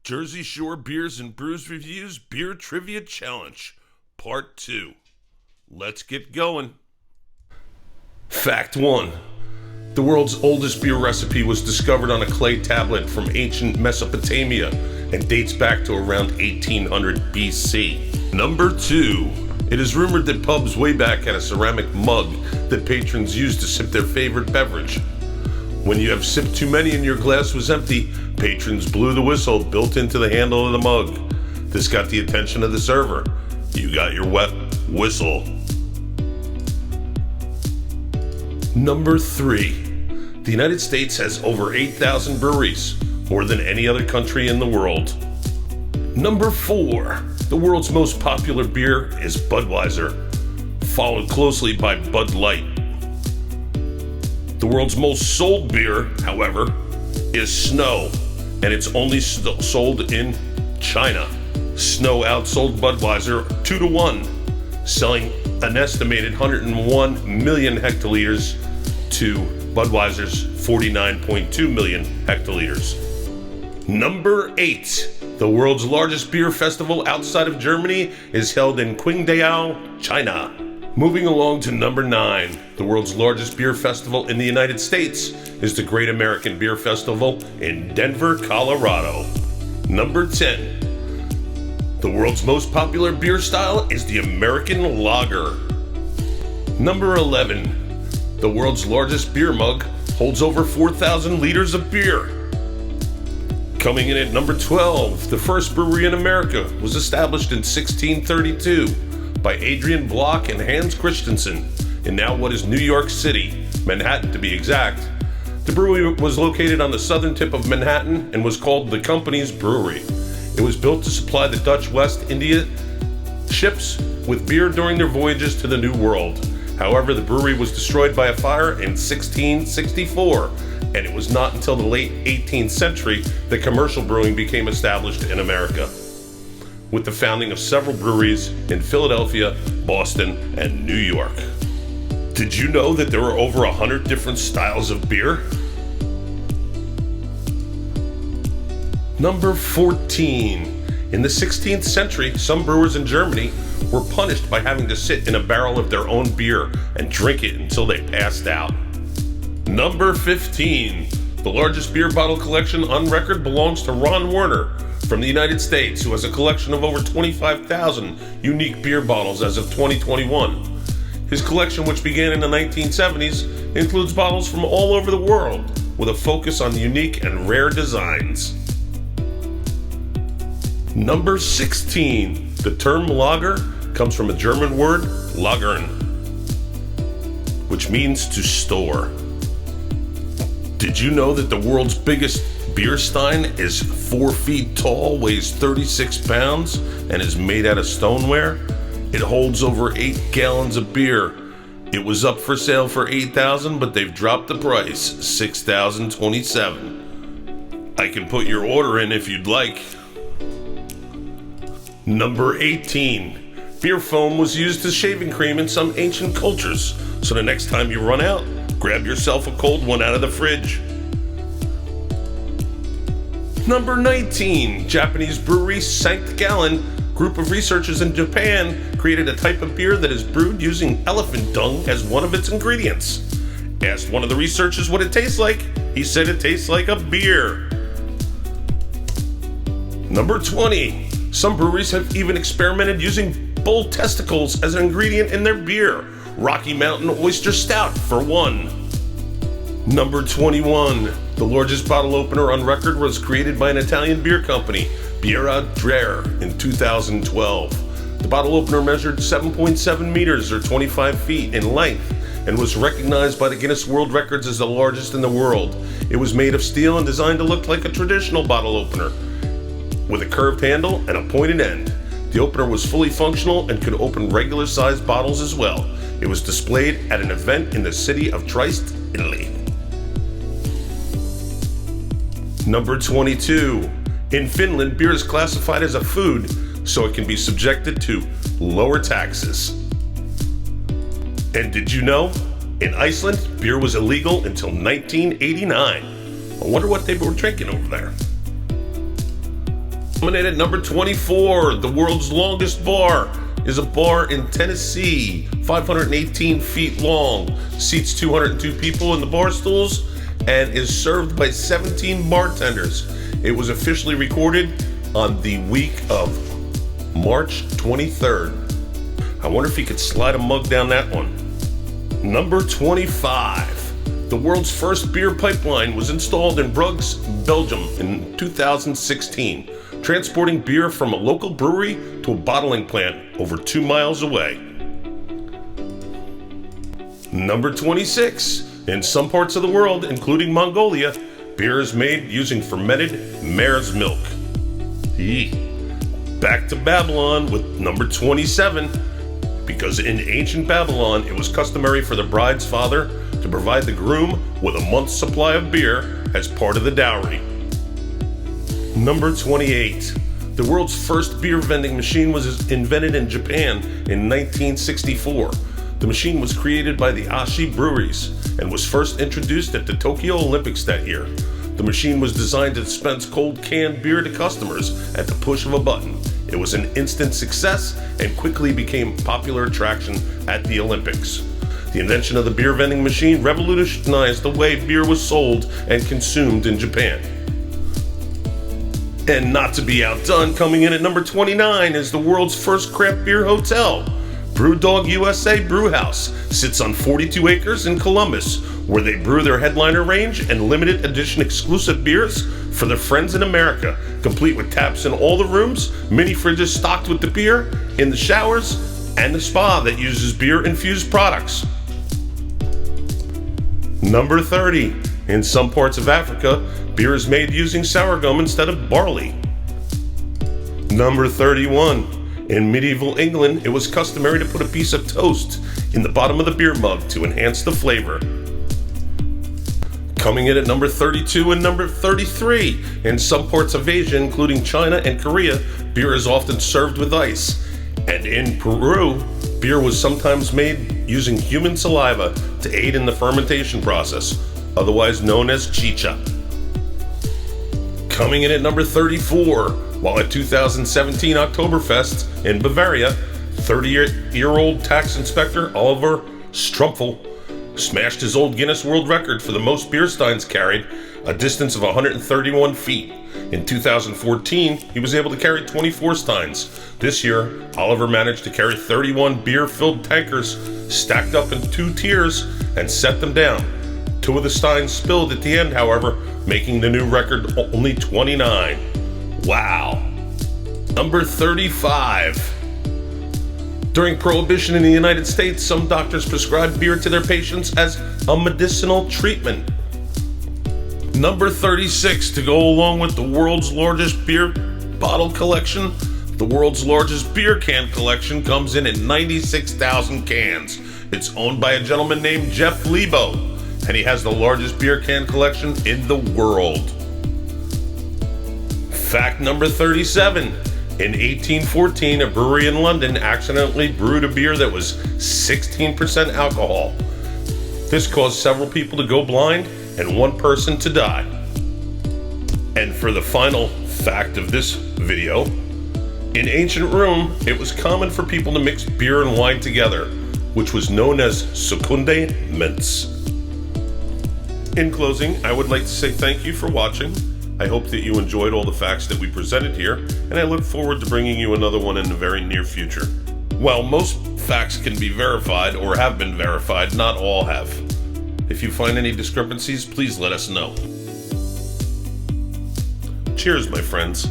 Jersey Shore Beers and Brews Reviews Beer Trivia Challenge, Part 2. Let's get going. Fact 1. The world's oldest beer recipe was discovered on a clay tablet from ancient Mesopotamia and dates back to around 1800 BC. Number 2. It is rumored that pubs way back had a ceramic mug that patrons used to sip their favorite beverage. When you have sipped too many and your glass was empty, patrons blew the whistle built into the handle of the mug. This got the attention of the server. You got your wet whistle. Number 3. The United States has over 8,000 breweries, more than any other country in the world. Number 4. The world's most popular beer is Budweiser, followed closely by Bud Light. The world's most sold beer, however, is Snow, and it's only sold in China. Snow outsold Budweiser 2-1, selling an estimated 101 million hectoliters to Budweiser's 49.2 million hectoliters. Number 8. The world's largest beer festival outside of Germany is held in Qingdao, China. Moving along to number 9, the world's largest beer festival in the United States is the Great American Beer Festival in Denver, Colorado. Number 10, the world's most popular beer style is the American Lager. Number 11, the world's largest beer mug holds over 4,000 liters of beer. Coming in at number 12, the first brewery in America was established in 1632. By Adrian Block and Hans Christensen in now what is New York City, Manhattan to be exact. The brewery was located on the southern tip of Manhattan and was called the Company's Brewery. It was built to supply the Dutch West India ships with beer during their voyages to the New World. However, the brewery was destroyed by a fire in 1664, and it was not until the late 18th century that commercial brewing became established in America, with the founding of several breweries in Philadelphia, Boston, and New York. Did you know that there are over 100 different styles of beer? Number 14. In the 16th century, some brewers in Germany were punished by having to sit in a barrel of their own beer and drink it until they passed out. Number 15. The largest beer bottle collection on record belongs to Ron Werner from the United States, who has a collection of over 25,000 unique beer bottles as of 2021. His collection, which began in the 1970s, includes bottles from all over the world, with a focus on unique and rare designs. Number 16. The term lager comes from a German word, lagern, which means to store. Did you know that the world's biggest beer stein is 4 feet tall, weighs 36 pounds, and is made out of stoneware? It holds over 8 gallons of beer. It was up for sale for $8,000, but they've dropped the price, $6,027. I can put your order in if you'd like. Number 18. Beer foam was used as shaving cream in some ancient cultures, so the next time you run out, grab yourself a cold one out of the fridge. Number 19. Japanese brewery Sankt Gallen group of researchers in Japan created a type of beer that is brewed using elephant dung as one of its ingredients. Asked one of the researchers what it tastes like. He said it tastes like a beer. Number 20. Some breweries have even experimented using bull testicles as an ingredient in their beer. Rocky Mountain Oyster Stout for one. Number 21. The largest bottle opener on record was created by an Italian beer company, Birra Dreher, in 2012. The bottle opener measured 7.7 meters or 25 feet in length and was recognized by the Guinness World Records as the largest in the world. It was made of steel and designed to look like a traditional bottle opener, with a curved handle and a pointed end. The opener was fully functional and could open regular-sized bottles as well. It was displayed at an event in the city of Trieste, Italy. Number 22. In Finland, beer is classified as a food, so it can be subjected to lower taxes. And did you know? In Iceland, beer was illegal until 1989. I wonder what they were drinking over there. Coming in at number 24, the world's longest bar is a bar in Tennessee, 518 feet long, seats 202 people in the bar stools, and is served by 17 bartenders. It was officially recorded on the week of March 23rd. I wonder if he could slide a mug down that one. Number 25. The world's first beer pipeline was installed in Bruges, Belgium in 2016, transporting beer from a local brewery to a bottling plant over 2 miles away. Number 26. In some parts of the world, including Mongolia, beer is made using fermented mare's milk. Back to Babylon with number 27. Because in ancient Babylon, it was customary for the bride's father to provide the groom with a month's supply of beer as part of the dowry. Number 28. The world's first beer vending machine was invented in Japan in 1964. The machine was created by the Ashi breweries and was first introduced at the Tokyo Olympics that year. The machine was designed to dispense cold canned beer to customers at the push of a button. It was an instant success and quickly became a popular attraction at the Olympics. The invention of the beer vending machine revolutionized the way beer was sold and consumed in Japan. And not to be outdone, coming in at number 29 is the world's first craft beer hotel. Brewdog USA Brewhouse sits on 42 acres in Columbus, where they brew their headliner range and limited edition exclusive beers for their friends in America, complete with taps in all the rooms, mini fridges stocked with the beer, in the showers, and a spa that uses beer-infused products. Number 30. In some parts of Africa, beer is made using sorghum instead of barley. Number 31. In medieval England, it was customary to put a piece of toast in the bottom of the beer mug to enhance the flavor. Coming in at number 32 and number 33. In some parts of Asia, including China and Korea, beer is often served with ice. And in Peru, beer was sometimes made using human saliva to aid in the fermentation process, otherwise known as chicha. Coming in at number 34, while at 2017 Oktoberfest in Bavaria, 30-year-old tax inspector Oliver Strumpfel smashed his old Guinness World Record for the most beer steins carried, a distance of 131 feet. In 2014, he was able to carry 24 steins. This year, Oliver managed to carry 31 beer-filled tankers stacked up in 2 tiers and set them down. 2 of the steins spilled at the end, however, making the new record only 29. Wow. Number 35. During Prohibition in the United States, some doctors prescribed beer to their patients as a medicinal treatment. Number 36. To go along with the world's largest beer bottle collection, the world's largest beer can collection comes in at 96,000 cans. It's owned by a gentleman named Jeff Lebo, and he has the largest beer can collection in the world. Fact number 37. In 1814, a brewery in London accidentally brewed a beer that was 16% alcohol. This caused several people to go blind and 1 person to die. And for the final fact of this video, in ancient Rome, it was common for people to mix beer and wine together, which was known as secundaments. In closing, I would like to say thank you for watching. I hope that you enjoyed all the facts that we presented here, and I look forward to bringing you another one in the very near future. While most facts can be verified or have been verified, not all have. If you find any discrepancies, please let us know. Cheers, my friends.